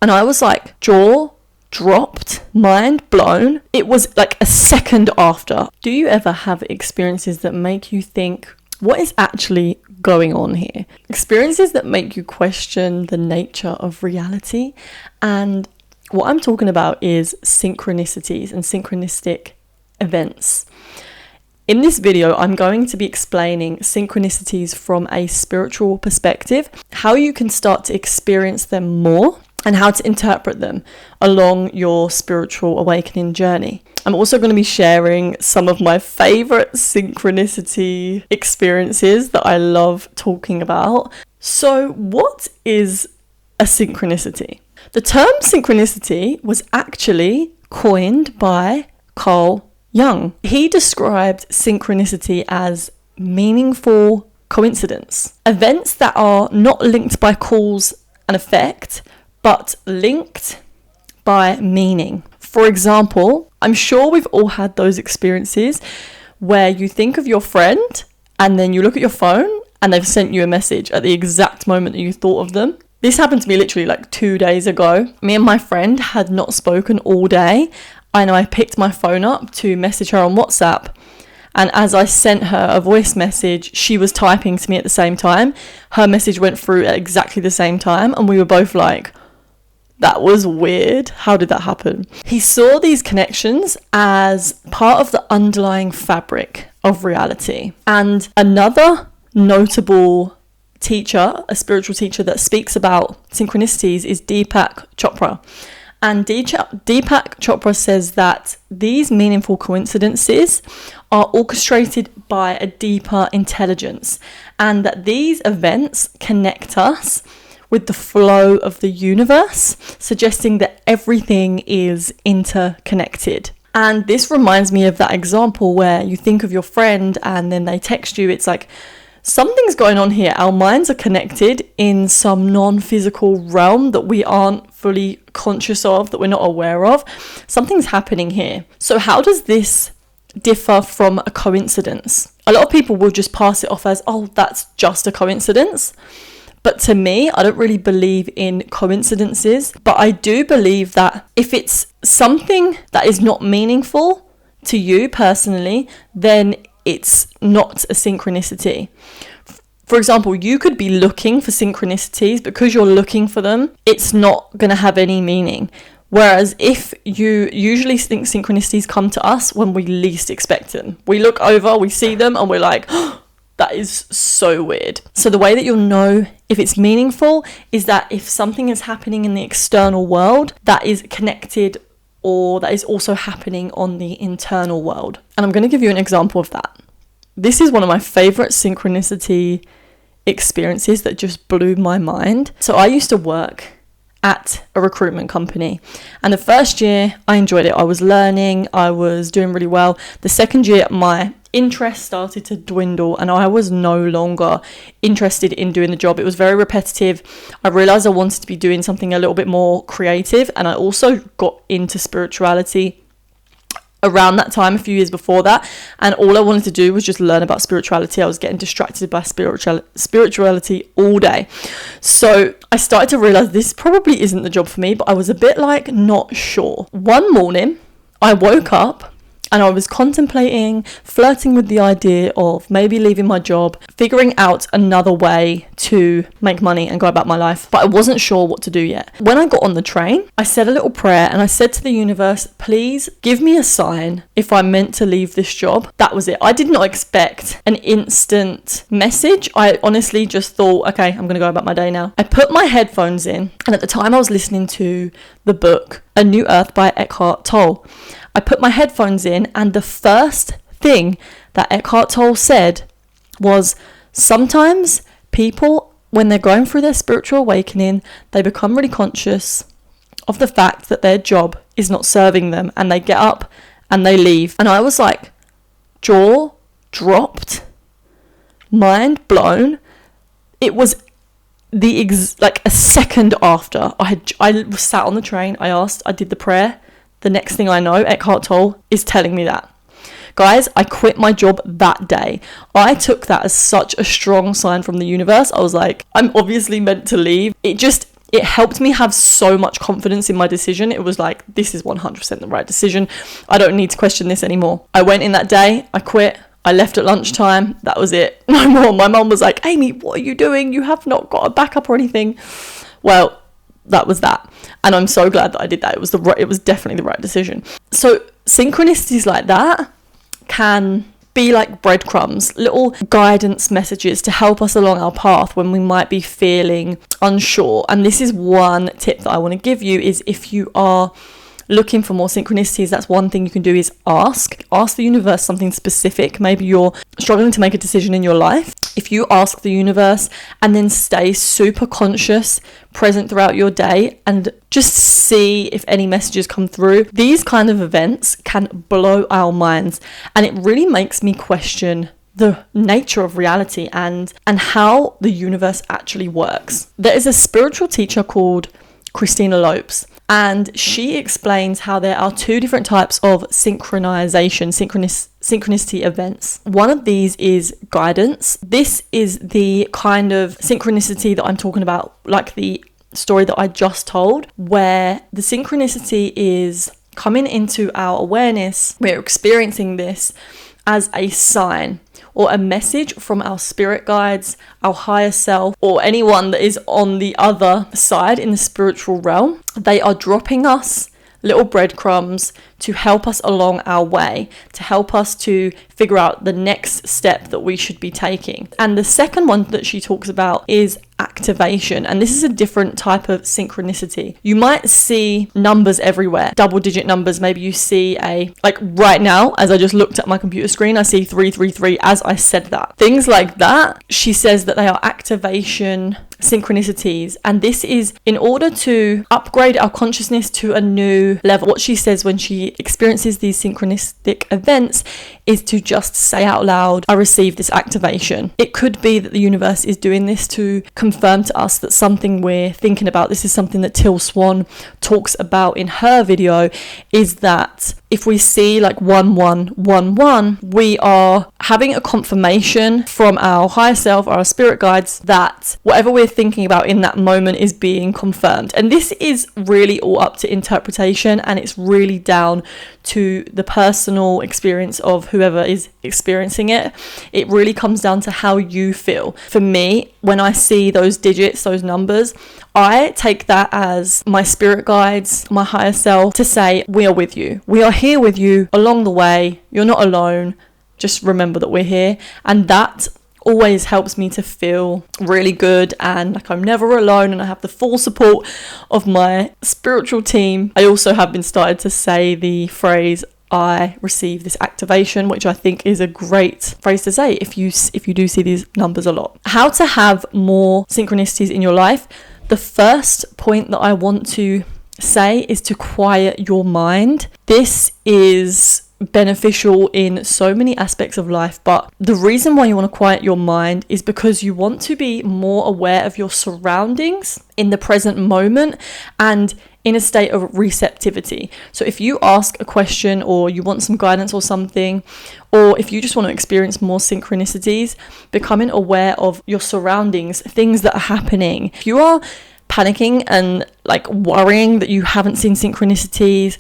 And I was like, jaw dropped, mind blown. It was like a second after. Do you ever have experiences that make you think, what is actually going on here? Experiences that make you question the nature of reality. And what I'm talking about is synchronicities and synchronistic events. In this video, I'm going to be explaining synchronicities from a spiritual perspective, how you can start to experience them more, and how to interpret them along your spiritual awakening journey. I'm also going to be sharing some of my favorite synchronicity experiences that I love talking about. So, what is a synchronicity? The term synchronicity was actually coined by Carl Jung. He described synchronicity as meaningful coincidence. Events that are not linked by cause and effect, but linked by meaning. For example, I'm sure we've all had those experiences where you think of your friend and then you look at your phone and they've sent you a message at the exact moment that you thought of them. This happened to me literally like 2 days ago. Me and my friend had not spoken all day. I picked my phone up to message her on WhatsApp. And as I sent her a voice message, she was typing to me at the same time. Her message went through at exactly the same time. And we were both like, that was weird. How did that happen? He saw these connections as part of the underlying fabric of reality. And another notable teacher, a spiritual teacher that speaks about synchronicities is Deepak Chopra. And Deepak Chopra says that these meaningful coincidences are orchestrated by a deeper intelligence, and that these events connect us with the flow of the universe, suggesting that everything is interconnected. And this reminds me of that example where you think of your friend and then they text you. It's like, something's going on here. Our minds are connected in some non-physical realm that we aren't fully conscious of, that we're not aware of. Something's happening here. So how does this differ from a coincidence? A lot of people will just pass it off as, oh, that's just a coincidence. But to me, I don't really believe in coincidences. But I do believe that if it's something that is not meaningful to you personally, then it's not a synchronicity. For example, you could be looking for synchronicities. Because you're looking for them, it's not going to have any meaning. Whereas if you usually think synchronicities come to us when we least expect them. We look over, we see them, and we're like, oh, that is so weird. So the way that you'll know if it's meaningful is that if something is happening in the external world that is connected or that is also happening on the internal world. And I'm going to give you an example of that. This is one of my favorite synchronicity experiences that just blew my mind. So I used to work at a recruitment company, and the first year I enjoyed it. I was learning, I was doing really well. The second year my interest started to dwindle and I was no longer interested in doing the job. It was very repetitive. I realized I wanted to be doing something a little bit more creative, and I also got into spirituality around that time, a few years before that, and all I wanted to do was just learn about spirituality. I was getting distracted by spirituality all day. So I started to realize this probably isn't the job for me, but I was a bit like not sure. One morning I woke up and I was contemplating, flirting with the idea of maybe leaving my job, figuring out another way to make money and go about my life. But I wasn't sure what to do yet. When I got on the train, I said a little prayer and I said to the universe, please give me a sign if I'm meant to leave this job. That was it. I did not expect an instant message. I honestly just thought, okay, I'm going to go about my day now. I put my headphones in, and at the time I was listening to the book, A New Earth by Eckhart Tolle. I put my headphones in, and the first thing that Eckhart Tolle said was, sometimes people, when they're going through their spiritual awakening, they become really conscious of the fact that their job is not serving them, and they get up and they leave. And I was like, jaw dropped, mind blown. It was like a second after I was sat on the train. I did the prayer. The next thing I know, Eckhart Tolle is telling me that. Guys, I quit my job that day. I took that as such a strong sign from the universe. I was like, I'm obviously meant to leave. it helped me have so much confidence in my decision. It was like, this is 100% the right decision. I don't need to question this anymore. I went in that day, I quit, I left at lunchtime, that was it. No more. My mum was like, Amy, what are you doing? You have not got a backup or anything. Well, that was that. And I'm so glad that I did that. It was definitely the right decision. So synchronicities like that can be like breadcrumbs, little guidance messages to help us along our path when we might be feeling unsure. And this is one tip that I want to give you, is if you are looking for more synchronicities, that's one thing you can do, is ask the universe something specific. Maybe you're struggling to make a decision in your life. If you ask the universe and then stay super conscious, present throughout your day, and just see if any messages come through, these kind of events can blow our minds. And it really makes me question the nature of reality and how the universe actually works. There is a spiritual teacher called Christina Lopes, and she explains how there are two different types of synchronicity events. One of these is guidance. This is the kind of synchronicity that I'm talking about, like the story that I just told, where the synchronicity is coming into our awareness. We're experiencing this as a sign or a message from our spirit guides, our higher self, or anyone that is on the other side in the spiritual realm. They are dropping us little breadcrumbs to help us along our way, to help us to figure out the next step that we should be taking. And the second one that she talks about is activation, and this is a different type of synchronicity. You might see numbers everywhere, double-digit numbers. Maybe you see like right now, as I just looked at my computer screen, I see 333 as I said that. Things like that, she says that they are activation synchronicities, and this is in order to upgrade our consciousness to a new level. What she says when she experiences these synchronistic events is to just say out loud, I receive this activation. It could be that the universe is doing this to confirm to us that something we're thinking about, this is something that Till Swan talks about in her video, is that if we see like 1111, we are having a confirmation from our higher self or our spirit guides that whatever we're thinking about in that moment is being confirmed. And this is really all up to interpretation, and it's really down to the personal experience of whoever is experiencing it. It really comes down to how you feel. For me, when I see those digits, those numbers, I take that as my spirit guides, my higher self, to say, we are with you. We are here with you along the way. You're not alone. Just remember that we're here. And that always helps me to feel really good and like I'm never alone, and I have the full support of my spiritual team. I also have been started to say the phrase, I receive this activation, which I think is a great phrase to say if you do see these numbers a lot. How to have more synchronicities in your life. The first point that I want to say is to quiet your mind. This is beneficial in so many aspects of life, but the reason why you want to quiet your mind is because you want to be more aware of your surroundings in the present moment and in a state of receptivity. So if you ask a question or you want some guidance or something, or if you just want to experience more synchronicities, becoming aware of your surroundings, things that are happening. If you are panicking and like worrying that you haven't seen synchronicities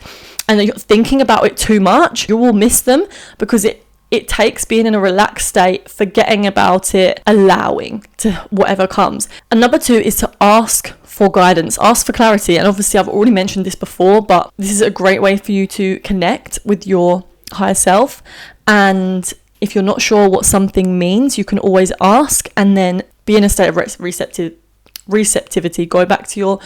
and that you're thinking about it too much, you will miss them, because it takes being in a relaxed state, forgetting about it, allowing to whatever comes. And number 2 is to ask for guidance, ask for clarity. And obviously I've already mentioned this before, but this is a great way for you to connect with your higher self. And if you're not sure what something means, you can always ask and then be in a state of receptivity. Go back to your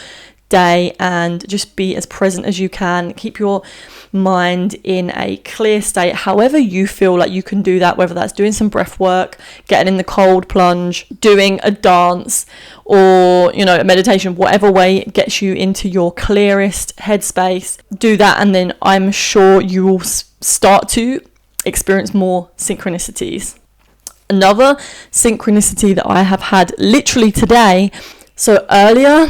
day and just be as present as you can. Keep your mind in a clear state, however you feel like you can do that, whether that's doing some breath work, getting in the cold plunge, doing a dance, or a meditation. Whatever way gets you into your clearest headspace, do that, and then I'm sure you will start to experience more synchronicities. Another synchronicity that I have had literally today. So earlier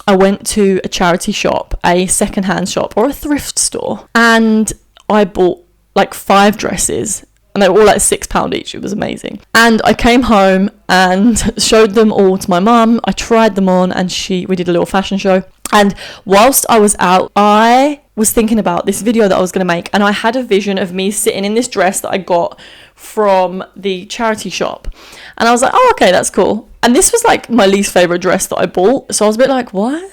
I went to a charity shop, a secondhand shop or a thrift store, and I bought like 5 dresses. And they were all like £6 each. It was amazing. And I came home and showed them all to my mum. I tried them on, and we did a little fashion show. And whilst I was out, I was thinking about this video that I was going to make, and I had a vision of me sitting in this dress that I got from the charity shop, and I was like, oh, okay, that's cool. And this was like my least favorite dress that I bought, so I was a bit like, why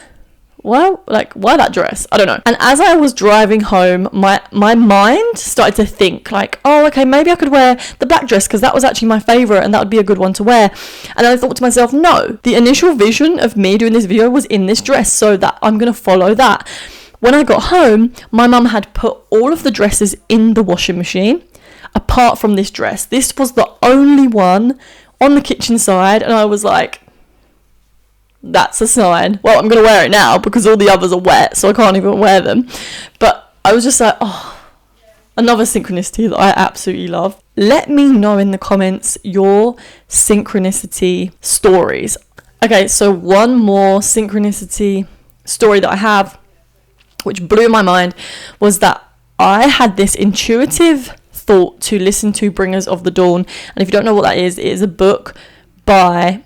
that dress? I don't know. And as I was driving home, my mind started to think like, oh, okay, maybe I could wear the black dress because that was actually my favorite and that would be a good one to wear. And then I thought to myself, no, the initial vision of me doing this video was in this dress, so that I'm gonna follow that. When I got home, my mum had put all of the dresses in the washing machine apart from this dress. This was the only one on the kitchen side, and I was like, that's a sign. Well, I'm going to wear it now because all the others are wet, so I can't even wear them. But I was just like, oh, another synchronicity that I absolutely love. Let me know in the comments your synchronicity stories. Okay, so one more synchronicity story that I have, which blew my mind, was that I had this intuitive thought to listen to Bringers of the Dawn. And if you don't know what that is, it is a book by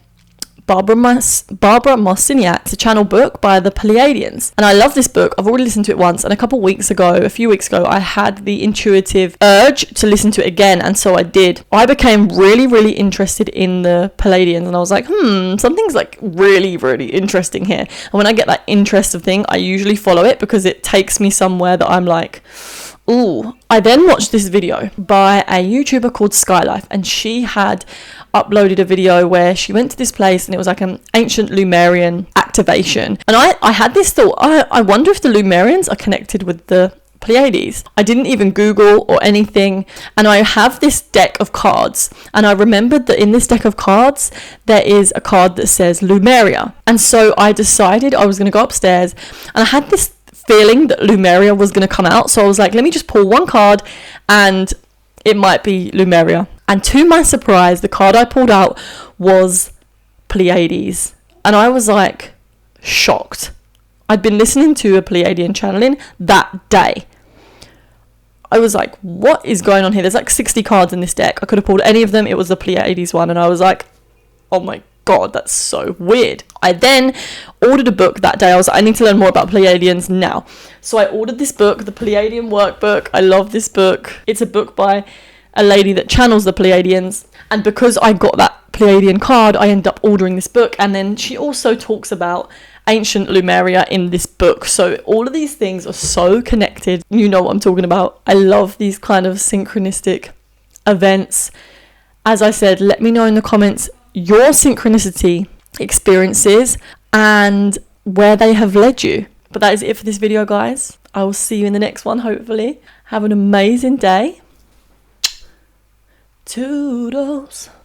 Barbara Marciniak. It's a channel book by the Pleiadians, and I love this book. I've already listened to it once, and a few weeks ago I had the intuitive urge to listen to it again, and so I did. I became really, really interested in the Pleiadians, and I was like, something's like really, really interesting here. And when I get that interest of thing, I usually follow it because it takes me somewhere that I'm like, ooh. I then watched this video by a YouTuber called Skylife, and she had uploaded a video where she went to this place and it was like an ancient Lemurian activation. And I had this thought, I wonder if the Lemurians are connected with the Pleiades. I didn't even Google or anything, and I have this deck of cards, and I remembered that in this deck of cards there is a card that says Lumeria. And so I decided I was going to go upstairs, and I had this feeling that Lumeria was going to come out, so I was like, let me just pull one card and it might be Lumeria. And to my surprise, the card I pulled out was Pleiades, and I was like shocked. I'd been listening to a Pleiadian channeling that day. I was like, what is going on here? There's like 60 cards in this deck. I could have pulled any of them. It was the Pleiades one, and I was like, oh my god, that's so weird. I then ordered a book that day. I was like, I need to learn more about Pleiadians now. So I ordered this book, the Pleiadian Workbook. I love this book. It's a book by a lady that channels the Pleiadians, and because I got that Pleiadian card, I ended up ordering this book. And then she also talks about ancient Lemuria in this book, so all of these things are so connected. You know what I'm talking about. I love these kind of synchronistic events. As I said, let me know in the comments your synchronicity experiences and where they have led you. But that is it for this video, guys. I will see you in the next one, hopefully. Have an amazing day. Toodles.